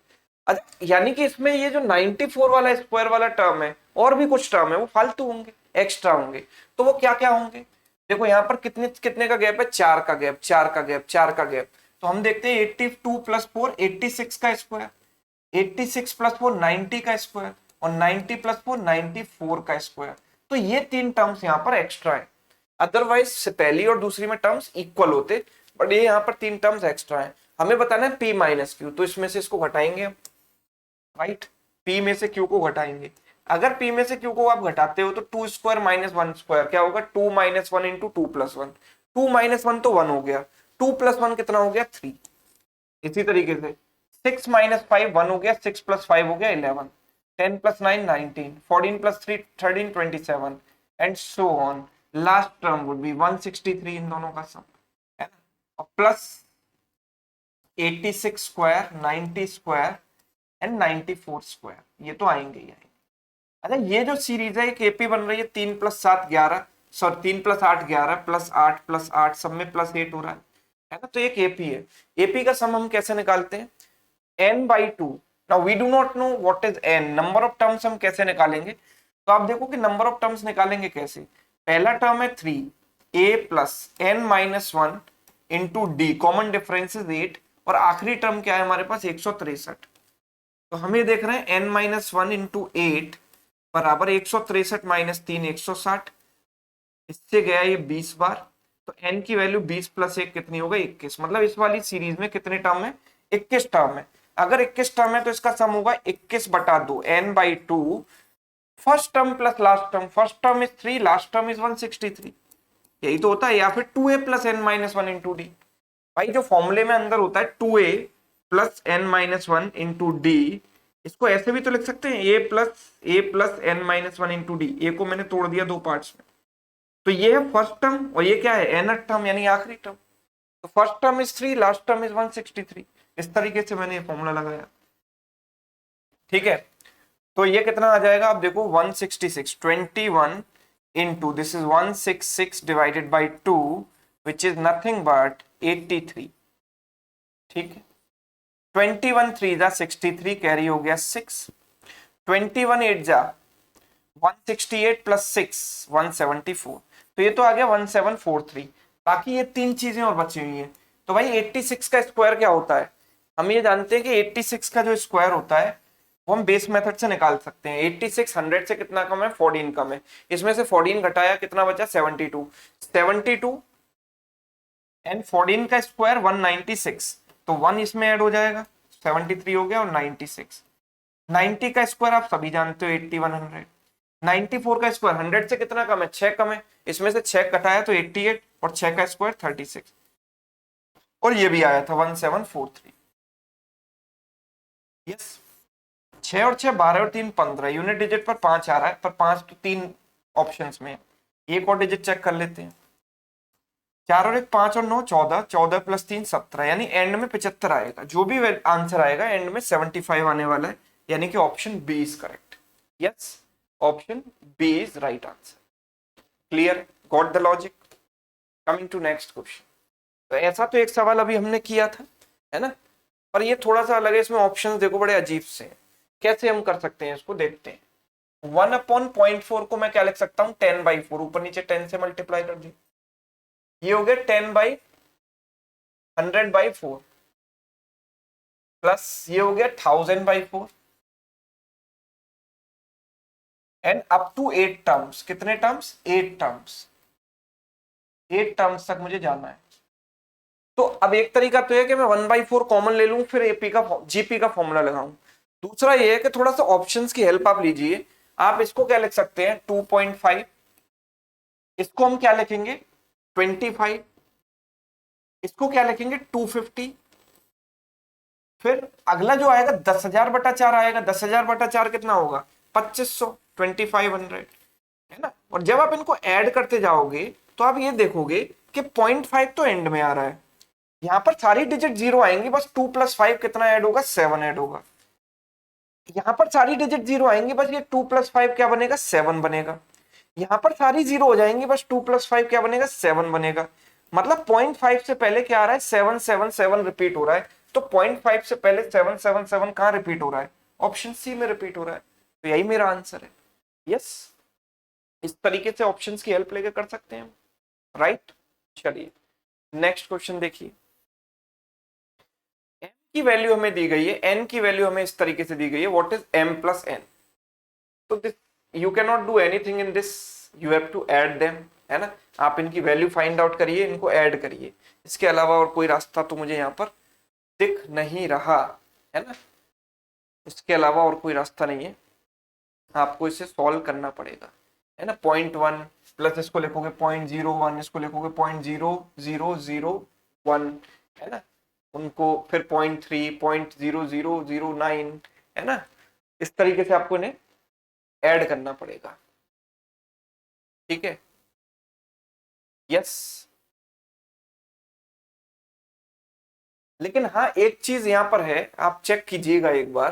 अच्छा यानी कि इसमें ये जो 94 वाला स्क्वायर वाला टर्म है और भी कुछ टर्म है वो फालतू होंगे, एक्स्ट्रा होंगे। तो वो क्या क्या होंगे? देखो यहाँ पर कितने कितने का गैप है, 4 का गैप, 4 का गैप, 4 का गैप। तो हम देखते हैं 82 प्लस 4 86 का स्क्वायर, 86 प्लस 4 90 का स्क्वायर, और 90 प्लस 4 94 का स्क्वायर। तो ये तीन टर्म्स यहाँ पर एक्स्ट्रा है, अदरवाइज पहली और दूसरी में टर्म्स इक्वल होते, बट ये यहाँ पर तीन टर्म्स एक्स्ट्रा है। हमें बताना है पी माइनस क्यू, तो इसमें से इसको घटाएंगे हम, राइट। पी में से क्यू को घटाएंगे। अगर पी में से क्यू को आप घटाते हो तो 2 स्क्वायर माइनस 1 स्क्वायर क्या होगा, 2 माइनस 1 इंटू 2 प्लस 1। 2 माइनस 1 तो 1 हो गया, 2 प्लस 1 कितना हो गया 3। इसी तरीके से 6 माइनस 5 1 हो गया, 6 प्लस 5 हो गया 11, 10 plus 9 19, 14 plus 3 13 27 and so on. Last term would be 163 इन दोनों का सम, है ना, और plus 86 square, 90 square and 94 square, ये तो आएंगे ही आएंगे। अच्छा ये जो सीरीज है एक एपी बन रही है, 3 प्लस 7 11, सॉरी 3 प्लस 8 11 प्लस 8 सब में प्लस 8 हो रहा है ना, तो एक एपी है। एपी का सम हम कैसे निकालते हैं, n by 2। Now we do not know what is n, number of terms हम कैसे निकालेंगे, तो आप देखो कि नंबर ऑफ टर्म्स निकालेंगे कैसे। पहला टर्म है 3a plus n minus 1 into D, common difference is 8, और आखिरी टर्म क्या है हमारे पास 163। तो हम ये देख रहे हैं n माइनस 1 इंटू 8 बराबर 163 माइनस 3 160, इससे गया ये 20 बार। तो n की वैल्यू 20 प्लस 1 कितनी होगा 21, मतलब इस वाली सीरीज में कितने टर्म है 21 टर्म है। अगर 21 टर्म है तो इसका सम होगा 21 बटा 2 n by 2, first term plus last term, first term is 3 last term is 163, यही तो होता है। या फिर 2a plus n minus 1 into D, भाई जो फॉर्मूले में अंदर होता है 2a plus n minus 1 into D, इसको ऐसे भी तो लिख सकते हैं a plus n minus 1 into D. A को मैंने तोड़ दिया दो पार्ट्स में, तो ये है फर्स्ट टर्म और ये क्या है nth टर्म यानी आखिरी टर्म। तो first term is 3 last term is 163, इस तरीके से मैंने ये फॉर्मूला लगाया, ठीक है। तो ये कितना आ जाएगा, आप देखो 166 21 into this is 166 divided by 2 which is nothing but 83, ठीक है। 21 3 जा 63 कैरी हो गया 6, 21 8 जा 168 प्लस 6 174, तो ये तो आ गया 1743। बाकी ये तीन चीजें और बची हुई हैं। तो भाई 86 का स्क्वायर क्या होता है, हम ये जानते हैं कि 86 का जो स्क्वायर होता है वो हम बेस मेथड से निकाल सकते हैं। 86 100 से कितना कम है 14 कम है, इसमें से 14 घटाया कितना बचा 72, 72 एंड 14 का स्क्वायर 196, तो 1 इसमें ऐड हो जाएगा 73 हो गया, और 96 90 का स्क्वायर आप सभी जानते हो 8100, 94 का स्क्वायर 100 से कितना कम है 6 कम है, इसमें से 6 घटाया तो 88, और 6 का स्क्वायर 36, और ये भी आया था 1743। यस 6 और 6 12 और 3 15, यूनिट डिजिट पर 5 आ रहा है, पर 5 तो 3 ऑप्शंस में है। एक और डिजिट चेक कर लेते हैं, 4 और 1 5 और 9 14, 14 प्लस 3 17, यानी एंड में 75 आएगा। जो भी आंसर आएगा एंड में 75 आने वाला है, यानी कि option B is correct. Yes option B is right answer. Clear, got the logic. Coming to next question. तो ऐसा तो एक सवाल अभी हमने किया था, है ना, पर ये थोड़ा सा अलग है, इसमें ऑप्शंस देखो बड़े अजीब से हैं। कैसे हम कर सकते हैं इसको देखते हैं। 1/0.4 को मैं क्या लिख सकता हूं 10/4, ऊपर नीचे 10 से मल्टीप्लाई कर दी, ये हो गया 10/100/4 प्लस ये हो गया 1000/4 एंड अप टू 8 टर्म्स। कितने टर्म्स 8 टर्म्स, 8 टर्म्स तक मुझे जाना है। तो अब एक तरीका तो है कि मैं 1/4 कॉमन ले लूं, फिर एपी का जीपी का फॉर्मूला लगाऊं। दूसरा ये है कि थोड़ा सा ऑप्शंस की हेल्प आप लीजिए। आप इसको क्या लिख सकते हैं 2.5, इसको हम क्या लिखेंगे 25, इसको क्या लिखेंगे 250, फिर अगला जो आएगा 10,000/4 आएगा। 10,000/4 कितना होगा 2500, 2500, है ना। और जब आप इनको ऐड करते जाओगे तो आप ये देखोगे कि 0.5 तो एंड में आ रहा है, यहाँ पर सारी डिजिट जीरो आएंगी, बस 2 + 5 कितना ऐड होगा, 7 ऐड होगा। यहाँ पर सारी डिजिट जीरो आएंगी, बस ये 2 + 5 क्या बनेगा, 7 बनेगा। यहाँ पर सारी जीरो हो जाएंगी, बस 2 + 5 क्या बनेगा, 7 बनेगा। मतलब 0.5 से पहले क्या आ रहा है, 7 7 7 रिपीट हो रहा है। तो 0.5 से पहले 7 7 7 कहाँ रिपीट हो रहा है, ऑप्शन सी में रिपीट हो रहा है। तो यही मेरा आंसर है। यस, इस तरीके से ऑप्शंस की हेल्प लेकर कर सकते हैं, राइट। चलिए नेक्स्ट क्वेश्चन देखिए। m की वैल्यू हमें दी गई है, n की वैल्यू हमें इस तरीके से दी गई है, व्हाट इज m + n। तो this you can not do anything in this, you have to add them, है ना। आप इनकी वैल्यू फाइंड आउट करिए, इनको ऐड करिए, इसके अलावा और कोई रास्ता तो मुझे यहाँ पर दिख नहीं रहा, है ना। इसके अलावा और कोई रास्ता नहीं है, आपको इसे सॉल्व करना पड़ेगा, है ना। 0.1 प्लस इसको लिखोगे 0.01, इसको लिखोगे 0.0001, है ना। उनको फिर 0.3, 0.0009, है ना। इस तरीके से आपको इन्हें ऐड करना पड़ेगा, ठीक है। यस, लेकिन हाँ एक चीज यहां पर है, आप चेक कीजिएगा एक बार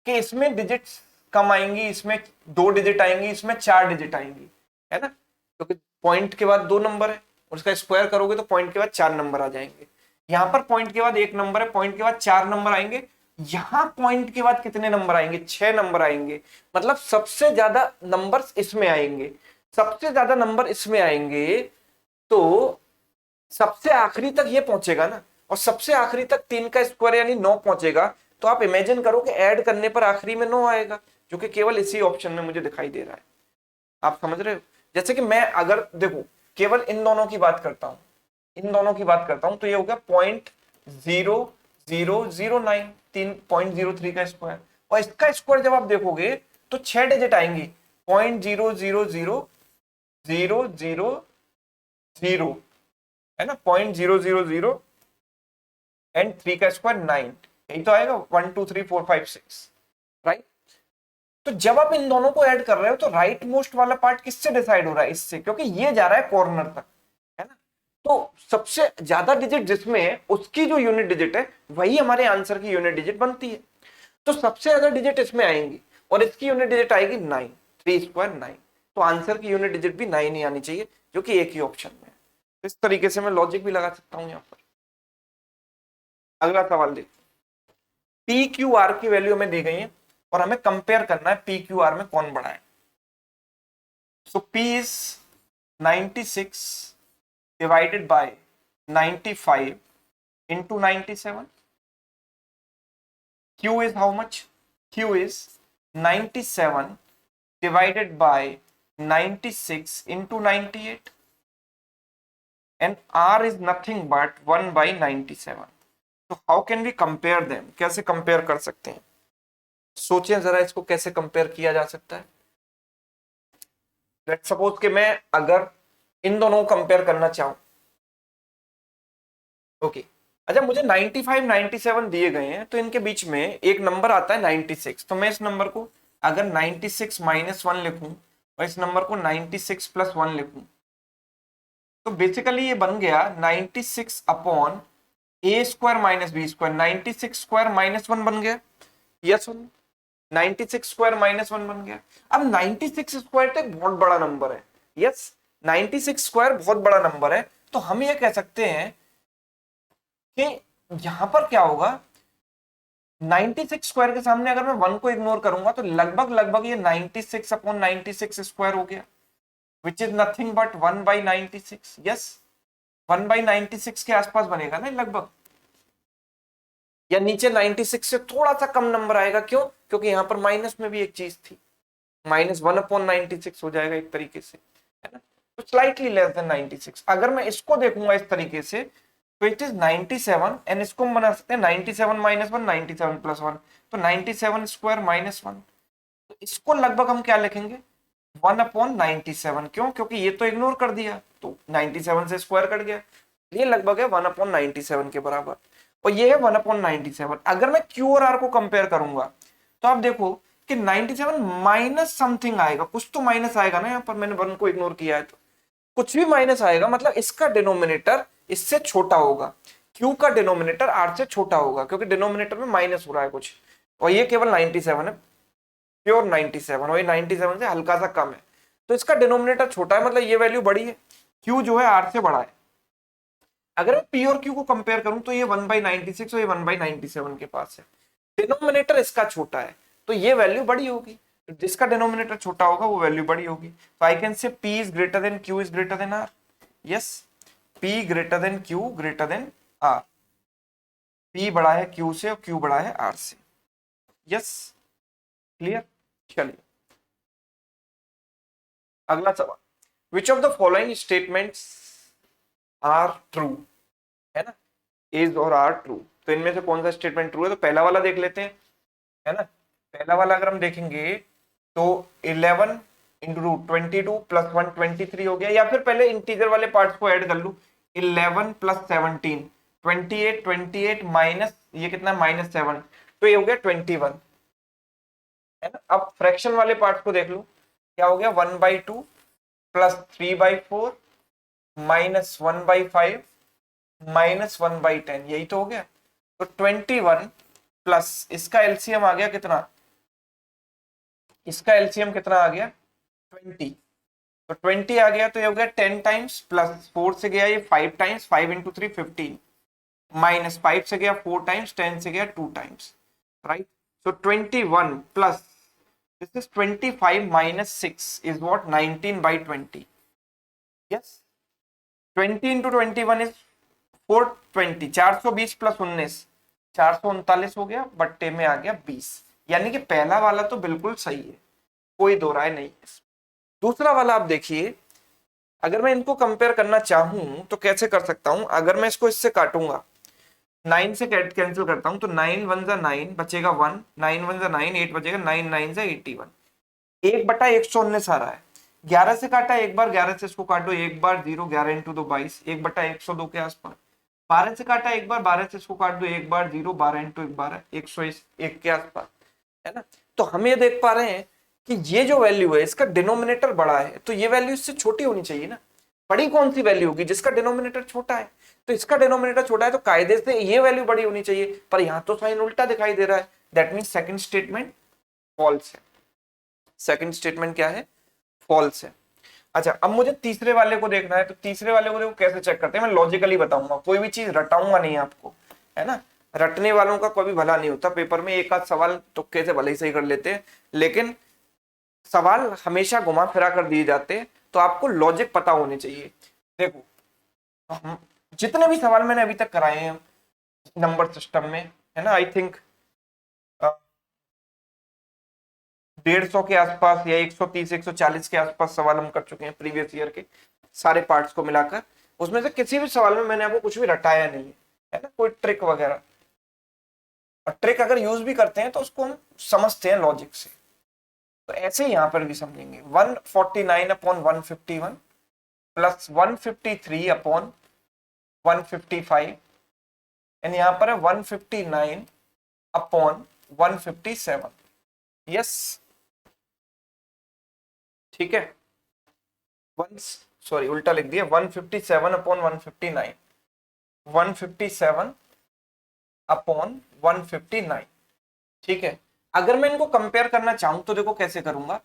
कि इसमें डिजिट्स कम आएंगी, इसमें 2 डिजिट आएंगी, इसमें 4 डिजिट आएंगी, है ना। क्योंकि पॉइंट के बाद 2 नंबर है, उसका स्क्वायर करोगे तो पॉइंट के बाद 4 नंबर आ जाएंगे। यहाँ पर पॉइंट के बाद 1 नंबर है, पॉइंट के बाद 4 नंबर आएंगे। यहाँ पॉइंट के बाद कितने नंबर आएंगे, 6 नंबर आएंगे। मतलब सबसे ज्यादा नंबर इसमें आएंगे, सबसे ज्यादा नंबर इसमें आएंगे। तो सबसे आखिरी तक ये पहुंचेगा ना, और सबसे आखिरी तक 3 का स्क्वायर यानी 9 पहुंचेगा। तो आप इमेजिन करो कि ऐड करने पर आखिरी में 9 आएगा, जो कि केवल इसी ऑप्शन में मुझे दिखाई दे रहा है। आप समझ रहे हो। जैसे कि मैं अगर देखो केवल इन दोनों की बात करता हूं, इन दोनों की बात करता हूं, तो ये हो गया 0.0009, 3.03 का स्क्वायर। और इसका स्क्वायर जब आप देखोगे तो 6 डिजिट आएंगी, 0.000000, है ना। 0.000 एंड 3 का स्क्वायर 9, यही तो आएगा 1 2 3 4 5 6, राइट। तो जब आप इन दोनों को ऐड कर रहे हो तो राइट मोस्ट वाला पार्ट किससे डिसाइड हो रहा है, इससे, क्योंकि ये जा रहा है कॉर्नर तक, है ना। तो सबसे ज्यादा डिजिट जिसमें है उसकी जो यूनिट डिजिट है वही हमारे आंसर की यूनिट डिजिट बनती है। तो सबसे ज्यादा डिजिट इसमें आएंगी और इसकी यूनिट डिजिट आएगी 9, 3 स्क्वायर 9। तो आंसर की यूनिट डिजिट भी 9 ही आनी चाहिए, जो कि एक ही ऑप्शन में है। इस तरीके से मैं लॉजिक भी लगा सकता हूं यहां पर। अगला सवाल देखो, पी क्यू आर की वैल्यू हमें दी गई है और हमें कंपेयर करना है पी क्यू आर में कौन बड़ा है। So P is 96 divided by 95 into 97. Q is how much? Q is 97 divided by 96 into 98, and R is nothing but 1 by 97. तो how can we compare them, कैसे कंपेयर कर सकते हैं, सोचें जरा इसको कैसे कंपेयर किया जा सकता है। लेट्स सपोज कि मैं अगर इन दोनों को कंपेयर करना चाहूं, ओके अच्छा मुझे 95 97 दिए गए हैं, तो इनके बीच में एक नंबर आता है 96। तो मैं इस नंबर को अगर 96 - 1 लिखूं और इस नंबर को 96 + 1 लिखूं, तो बेसिकली ये बन गया 96 upon a square minus B square, 96 square -1 बन गया। यस 96 स्क्वायर -1 बन गया। अब 96 स्क्वायर तो एक बहुत बड़ा नंबर है, यस 96 स्क्वायर बहुत बड़ा नंबर है। तो हम ये कह सकते हैं कि यहां पर क्या होगा, 96 स्क्वायर के सामने अगर मैं 1 को इग्नोर करूंगा तो लगभग लगभग ये 96 अपॉन 96 स्क्वायर हो गया, which is nothing but 1 by 96। Yes 1 by 96 के आसपास बनेगा ना लगभग, या नीचे 96 से थोड़ा सा कम नंबर आएगा। क्यों? क्योंकि यहां पर माइनस में भी एक चीज थी, -1 अपॉन 96 हो जाएगा एक तरीके से, है ना। तो स्लाइटली लेस देन 96। अगर मैं इसको देखूंगा इस तरीके से तो इट इज 97, एंड इसको हम बना सकते हैं 97 - 1 97 + 1, तो 97 स्क्वायर -1। तो इसको लगभग हम क्या लिखेंगे, 1 अपॉन 97। क्यों? क्योंकि ये तो इग्नोर कर दिया, तो 97 से स्क्वायर कट गया, ये लगभग है 1 अपॉन 97 के बराबर, और ये है 1 अपॉन 97। अगर मैं क्यू और आर को कंपेयर करूंगा तो आप देखो कि 97 माइनस समथिंग आएगा, कुछ तो माइनस आएगा ना, यहाँ पर मैंने 1 को इग्नोर किया है तो कुछ भी माइनस आएगा, मतलब इसका डिनोमिनेटर इससे छोटा होगा, Q का डिनोमिनेटर R से छोटा होगा, क्योंकि डिनोमिनेटर में माइनस हो रहा है कुछ, और ये केवल 97 है, प्योर 97, और ये 97 से हल्का सा कम है, तो इसका डिनोमिनेटर छोटा है, मतलब ये वैल्यू बड़ी है, Q जो है R से बड़ा है। अगर मैं P और Q को कंपेयर करूं तो ये 1/96 और ये 1/97 के पास है, डिनोमिनेटर इसका छोटा है तो ये वैल्यू बड़ी होगी, जिसका डिनोमिनेटर छोटा होगा वो वैल्यू बड़ी होगी। तो I can say P is greater than Q is greater than R। Yes, P greater than Q greater than R। P बड़ा है Q से और Q बड़ा है R से। Yes, clear. चलिए अगला सवाल, which of the following statements are true, है ना, इज और आर ट्रू, तो इनमें से कौन सा स्टेटमेंट ट्रू है, तो पहला वाला देख लेते हैं, है ना। पहला वाला अगर हम देखेंगे तो 11 इंटू रूट 22 प्लस 123 हो गया, या फिर पहले इंटीजर वाले पार्ट्स को ऐड कर लू, 11 प्लस 17 28 28 माइनस ये कितना -7, तो ये हो गया 21, है ना। अब फ्रैक्शन वाले पार्ट को देख लो, क्या हो गया 1/2 प्लस 3/4 माइनस 1/5 माइनस 1/10, यही तो हो गया। तो 21 प्लस इसका एलसीएम आ गया कितना, इसका एलसीएम कितना आ गया 20, तो 20 आ गया, तो ये हो गया 10 टाइम्स प्लस 4 से गया ये 5 टाइम्स, 5 इंटू 3 15 माइनस 5 से गया 4 टाइम्स, 10 से गया 2 times, right. So 21 plus this is 25 minus 6 is what 19/20। Yes, 20 into 21 is 420, 420 plus 19 439 हो गया, बट्टे में आ गया 20, यानी कि पहला वाला तो बिल्कुल सही है, कोई दो राय नहीं है। दूसरा वाला आप देखिए, अगर मैं इनको कंपेयर करना चाहूं तो कैसे कर सकता हूं, अगर मैं इसको इससे काटूंगा 9 से कैंसिल करता हूं तो 9 1 जा 9 बचेगा 1, 9 1 जा 9 8 बचेगा, 9 9 जा 81, 1/119 आ रहा है। 11 से काटा एक बार, 11 से इसको काट दो एक बार, 0 11 इंटू 2 22, 1/102 के आसपास। 12 से काटा एक बार, 12 से इसको काट दो एक बार, 0 12 इंटू 1 12, 101 के आसपास, है ना। तो हम ये देख पा रहे हैं कि ये जो वैल्यू है इसका डिनोमिनेटर बड़ा है, तो ये वैल्यू इससे छोटी होनी चाहिए ना। बड़ी कौन सी वैल्यू होगी, जिसका डिनोमिनेटर छोटा है, तो इसका डिनोमिनेटर छोटा है तो कायदे से ये वैल्यू बड़ी होनी चाहिए, पर यहां तो साइन उल्टा दिखाई दे रहा है, that mean second statement false है। सेकंड स्टेटमेंट क्या है, फॉल्स है। अच्छा, अब मुझे तीसरे वाले को देखना है, तो तीसरे वाले को देखो कैसे चेक करते हैं, मैं लॉजिकली बताऊंगा, कोई भी चीज रटाऊंगा नहीं आपको, है ना। रटने वालों का कभी भला नहीं होता, पेपर में एक आध सवाल तुक्के से भले ही सही कर लेते हैं, लेकिन सवाल हमेशा घुमा फिरा कर दिए जाते हैं, तो आपको लॉजिक पता होने चाहिए। देखो, हम जितने भी सवाल मैंने अभी तक कराए हैं नंबर सिस्टम में, है ना, आई थिंक 150 के आसपास या 130 140 के आसपास सवाल हम कर चुके हैं प्रीवियस ईयर के सारे पार्ट्स को मिलाकर, उसमें से किसी भी सवाल में मैंने आपको कुछ भी रटाया नहीं है ना, कोई ट्रिक वगैरह। और ट्रिक अगर यूज भी करते हैं तो उसको हम समझते हैं लॉजिक से, तो ऐसे ही यहां पर भी समझेंगे। 149/151 प्लस 153 अपॉन 155, एंड यहां पर है 159/157। यस, ठीक है, सॉरी उल्टा लिख दिया, 157/159, 157/159, ठीक है। अगर मैं इनको कंपेयर करना चाहूं तो देखो कैसे करूंगा,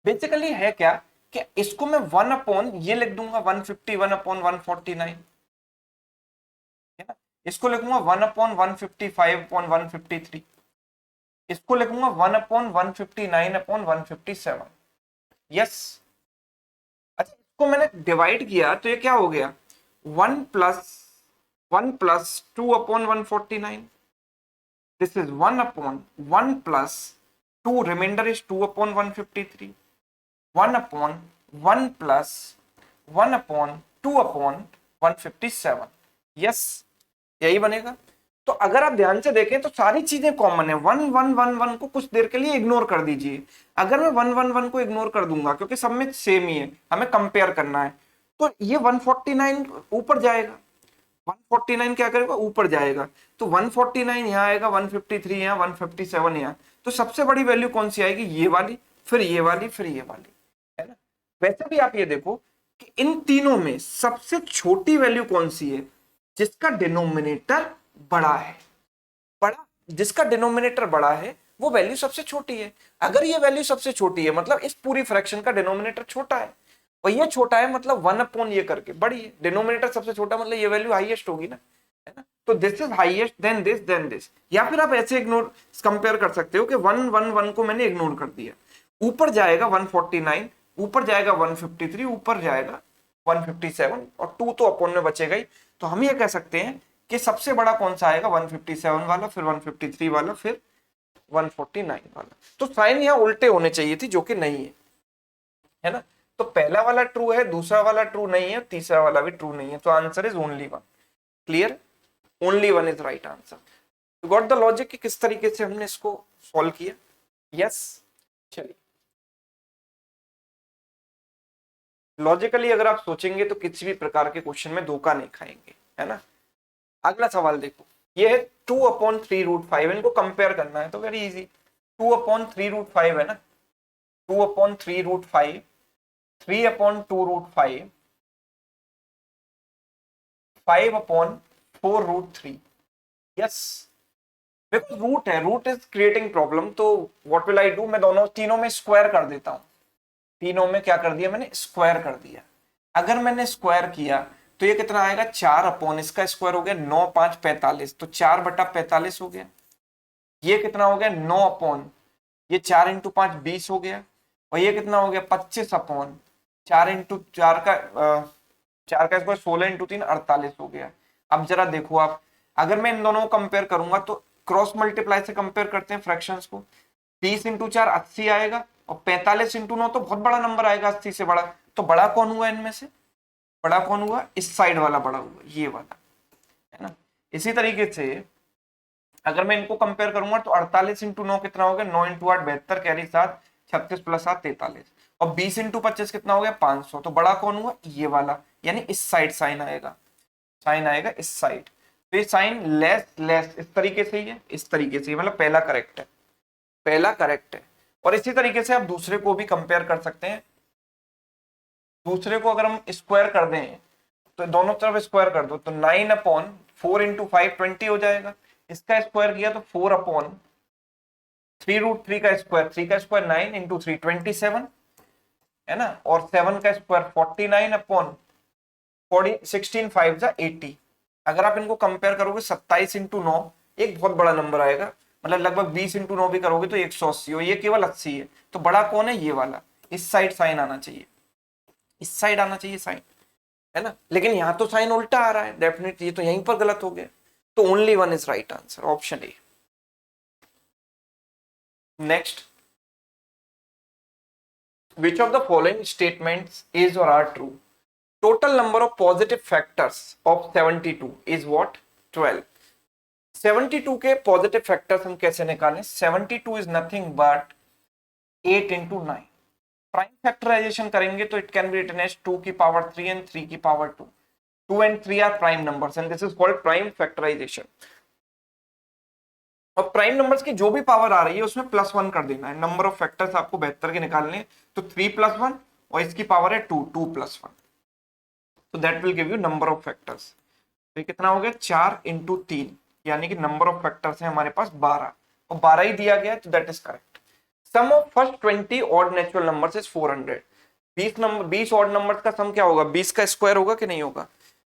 बेसिकली है क्या कि इसको मैं 1 अपॉन ये लिख दूंगा 151/149, है ना। इसको लिखूंगा 1/155/153, इसको लिखूंगा 1/159/157। यस, अच्छा, इसको मैंने डिवाइड किया तो ये क्या हो गया 1+1+2/149, this is 1/1 plus 2, remainder is 2/153, 1/1 plus 1/2/157। Yes, यही बनेगा। तो अगर आप ध्यान से देखें तो सारी चीजें कॉमन है, 1 1 1 1 को कुछ देर के लिए इग्नोर कर दीजिए। अगर मैं 1 1 1 को इग्नोर कर दूंगा क्योंकि सब में सेम ही है, हमें कंपेयर करना है, तो ये 149 ऊपर जाएगा, 149 क्या करेगा ऊपर जाएगा, तो 149 यहाँ आएगा, 153 यहाँ, 157 यहाँ, तो सबसे बड़ी वैल्यू कौन सी आएगी, ये वाली, फिर ये वाली, फिर ये वाली, है ना। वैसे भी आप ये देखो कि इन तीनों में सबसे छोटी वैल्यू कौन सी है, जिसका डिनोमिनेटर बड़ा है, बड़ा, जिसका डिनोमिनेटर बड़ा है वो वैल्यू सबसे छोटी है। अगर ये वैल्यू सबसे छोटी है मतलब इस पूरी फ्रैक्शन का डिनोमिनेटर छोटा है, और ये छोटा है मतलब 1 अपॉन ये करके बड़ी है। डिनोमिनेटर सबसे छोटा मतलब ये वैल्यू हाईएस्ट होगी ना, है ना। तो this is highest then this. या फिर आप ऐसे इग्नोर कंपेयर कर सकते हो कि 1 1 1 को मैंने इग्नोर कर दिया, ऊपर जाएगा 149, ऊपर जाएगा 153, ऊपर जाएगा 157, और 2 तो अपॉन में बचेगा ही। तो हम ये कह सकते हैं कि सबसे बड़ा कौन सा आएगा, 157 वाला, फिर 153 वाला, फिर 149 वाला। तो साइन यहाँ उल्टे होने चाहिए थी, जो कि नहीं है ना। तो पहला वाला ट्रू है, दूसरा वाला ट्रू नहीं है, तीसरा वाला भी ट्रू नहीं है। तो answer is only one. Clear, only one is right answer. तो गॉट द लॉजिक कि किस तरीके से हमने इसको सॉल्व किया। यस, चलिए लॉजिकली अगर आप सोचेंगे तो किसी भी प्रकार के क्वेश्चन में धोखा नहीं खाएंगे, है ना। अगला सवाल देखो, ये है 2/3√5, इनको कंपेयर करना है तो वेरी इजी। 2/3√5 है ना, 2/3√5, 3/2√5, 5/4√3। यस, बिकॉज रूट है, रूट इज क्रिएटिंग प्रॉब्लम। तो व्हाट विल आई डू, मैं दोनों तीनों में स्क्वायर कर देता हूं। तीनों में क्या कर दिया मैंने, स्क्वायर कर दिया। अगर मैंने स्क्वायर किया तो ये कितना आएगा, 4 इसका स्क्वायर हो गया 9 5 45, तो 4/45 हो गया। ये कितना हो गया, 9 ये 4 × 5 20 हो गया। और ये कितना हो गया, 25/4 का 4 का स्क्वायर 16 × 3 48 हो गया। अब जरा देखो आप, अगर मैं इन दोनों को कंपेयर करूंगा तो क्रॉस मल्टीप्लाई से कंपेयर करते हैं फ्रैक्शंस को। 30 × 4 80 आएगा, और 45 × 9 तो बहुत बड़ा नंबर आएगा, 80 से बड़ा। तो बड़ा कौन हुआ इनमें से, बड़ा कौन हुआ, इस साइड वाला बड़ा हुआ, ये वाला, है ना। इसी तरीके से अगर मैं इनको कंपेयर करूंगा तो 48 × 9 कितना हो गया, 9 × 8 72, कैरी 7, 36 + 7 43, और 20 × 25 कितना हो गया, 500। तो बड़ा कौन हुआ, ये वाला, यानी इस साइड साइन आएगा, साइन आएगा इस साइड। तो ये साइन लेस लेस इस तरीके से ही है, इस तरीके से, मतलब पहला करेक्ट है, पहला करेक्ट है। और इसी तरीके से आप दूसरे को भी कंपेयर कर सकते हैं। दूसरे को अगर हम स्क्वायर कर दें तो दोनों तरफ स्क्वायर कर दो, तो 9/4 × 5 20 हो जाएगा। इसका स्क्वायर किया तो 4/3√3 का स्क्वायर, 3 का स्क्वायर 9 × 3 27, है ना। और 7 का स्क्वायर 49/40 16 5 80। अगर आप इनको कंपेयर करोगे 27 × 9, एक बहुत बड़ा नंबर आएगा, मतलब लगभग 20 × 9 भी करोगे तो 180 हो, ये केवल 80 है। तो बड़ा कौन है, ये वाला, इस साइड साइन आना चाहिए, इस साइड आना चाहिए साइन, है ना। लेकिन यहां तो साइन उल्टा आ रहा है, डेफिनेटली ये तो यहीं पर गलत हो गया। तो only one is right answer, option A. Next, which of the following statements is or are true? Total number of positive factors of 72 is what, 12। 72 के पॉजिटिव फैक्टर्स हम कैसे निकालें, 72 is nothing but 8 × 9। Prime factorization करेंगे तो it can be written as 2 की पावर 3 एंड 3 की power 2। 2 and 3 are prime numbers and this is called prime factorization. और प्राइम नंबर्स की जो भी पावर आ रही है उसमें +1 कर देना है। नंबर ऑफ फैक्टर्स आपको 72 के निकालने हैं, तो 3 + 1, और इसकी पावर है 2, 2 + 1, तो that will give you number of factors. तो ये कितना हो गया, 4 × 3, यानी कि नंबर ऑफ फैक्टर्स है हमारे पास 12, और 12 ही दिया गया है, तो that is correct. Sum of first 20 odd natural numbers is 400। 20 odd numbers का सम क्या होगा, 20 का स्क्वायर होगा कि नहीं होगा,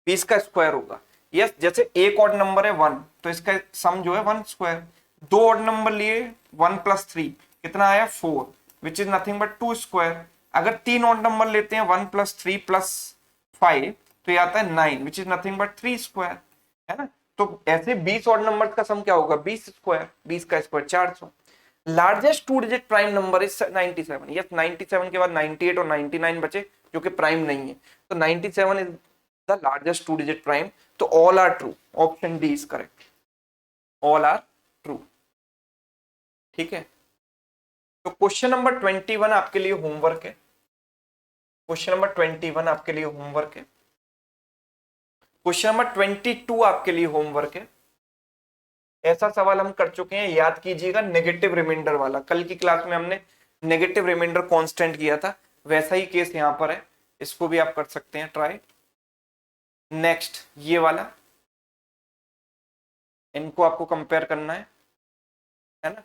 20 का स्क्वायर होगा। यस, जैसे एक ऑड नंबर है 1, तो इसका सम जो है 1 स्क्वायर। दो ऑड नंबर लिए 1 + 3 कितना आया, 4, which is nothing but 2 square. अगर तीन ऑड नंबर लेते हैं 1 + 3 + 5, तो ये आता है 9, which is nothing but 3 square, है ना। तो ऐसे 20 ऑड नंबर का सम क्या होगा, 20 स्क्वायर, 20 का square 400। Largest 2 digit prime number is 97। Yes, 97 के बाद 98 और 99 बचे जो कि प्राइम नहीं है, तो 97 is the largest 2 digit prime. तो all are true, option D is correct, all are true. ठीक है, तो क्वेश्चन नंबर 21 आपके लिए होमवर्क है। क्वेश्चन नंबर 21 आपके लिए होमवर्क है। क्वेश्चन नंबर 22 आपके लिए होमवर्क है। ऐसा सवाल हम कर चुके हैं, याद कीजिएगा, नेगेटिव रिमाइंडर वाला। कल की क्लास में हमने नेगेटिव रिमाइंडर कांस्टेंट किया था, वैसा ही केस यहाँ पर है, इसको भी आप कर सकते हैं ट्राई। नेक्स्ट ये वाला, इनको आपको कंपेयर करना है ना।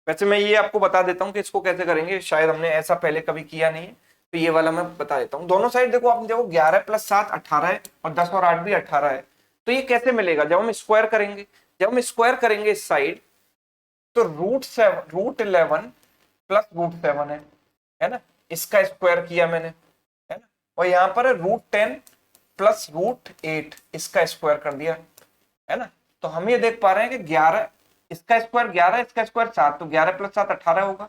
वैसे मैं ये आपको बता देता हूँ कि इसको कैसे करेंगे, शायद हमने ऐसा पहले कभी किया नहीं है, तो ये वाला मैं बता देता हूँ। दोनों साइड देखो, आपने देखो 11 + 7 18 है, और 10 और 8 भी 18 है। तो ये कैसे मिलेगा, जब हम स्क्वायर करेंगे, जब हम स्क्वायर करेंगे इस साइड, तो √11 + √7 है ना, इसका स्क्वायर किया मैंने, है ना। और यहाँ पर है √10 + √8, इसका स्क्वायर कर दिया, है ना। तो हम ये देख पा रहे हैं कि 11, इसका स्क्वायर 11, इसका स्क्वायर 7, तो 11 + 7 18 होगा,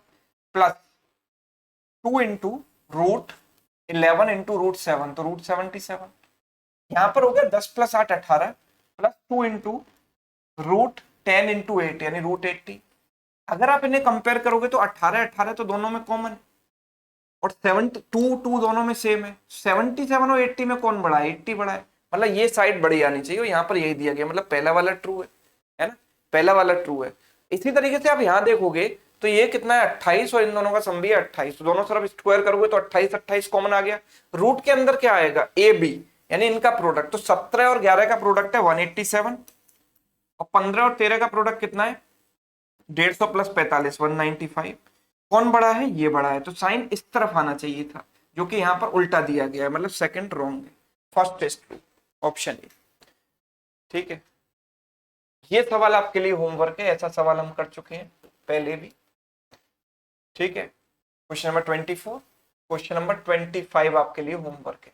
प्लस 2 इंटू √11 इंटू √7, तो √77। यहां पर हो गया 10 + 8 18, प्लस 2 इंटू √10 इंटू 8 यानी √80। अगर आप इन्हें कंपेयर करोगे तो 18 18 तो दोनों में कॉमन, और 72 दोनों में सेम है। 77 और 80 में कौन बड़ा है, 80 बड़ा है, मतलब ये साइड बड़ी आनी चाहिए, और यहाँ पर यही दिया गया, मतलब पहला वाला ट्रू है ना, पहला वाला ट्रू है। इसी तरीके से आप यहाँ देखोगे तो ये कितना है 28, और इन दोनों का सम भी है 28, तो दोनों तरफ स्क्वायर करोगे तो 28 28 कॉमन आ गया। रूट के अंदर क्या आएगा, ए बी, यानी इनका प्रोडक्ट, तो 17 और 11 का प्रोडक्ट है 187, और 15 और 13 का प्रोडक्ट कितना है 150 + 45 195। कौन बड़ा है, ये बड़ा है, तो साइन इस तरफ आना चाहिए था, जो कि यहाँ पर उल्टा दिया गया है, मतलब सेकंड रॉन्ग है, first is true, option A. ठीक है, ये सवाल आपके लिए होमवर्क है, ऐसा सवाल हम कर चुके हैं पहले भी। ठीक है, क्वेश्चन नंबर 24, क्वेश्चन नंबर 25 आपके लिए होमवर्क है।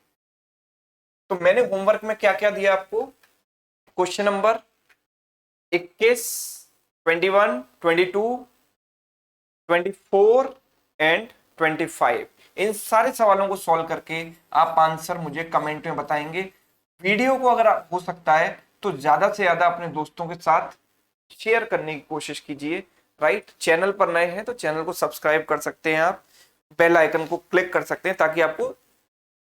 तो मैंने होमवर्क में क्या क्या दिया आपको, क्वेश्चन नंबर 21, 21, 22, 24 एंड 25, इन सारे सवालों को सॉल्व करके आप आंसर मुझे कमेंट में बताएंगे। वीडियो को अगर हो सकता है तो ज्यादा से ज्यादा अपने दोस्तों के साथ शेयर करने की कोशिश कीजिए। राइट, चैनल पर नए हैं तो चैनल को सब्सक्राइब कर सकते हैं आप, बेल आइकन को क्लिक कर सकते हैं, ताकि आपको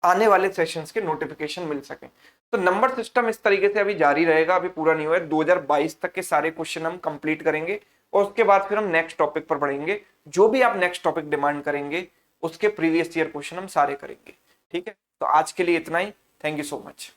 आने वाले सेशंस के नोटिफिकेशन मिल सके। तो नंबर सिस्टम इस तरीके से अभी जारी रहेगा, अभी पूरा नहीं हुआ है, 2022 तक के सारे क्वेश्चन हम कंप्लीट करेंगे, और उसके बाद फिर हम नेक्स्ट टॉपिक पर बढ़ेंगे। जो भी आप नेक्स्ट टॉपिक डिमांड करेंगे उसके प्रीवियस ईयर क्वेश्चन हम सारे करेंगे। ठीक है, तो आज के लिए इतना ही, थैंक यू सो मच।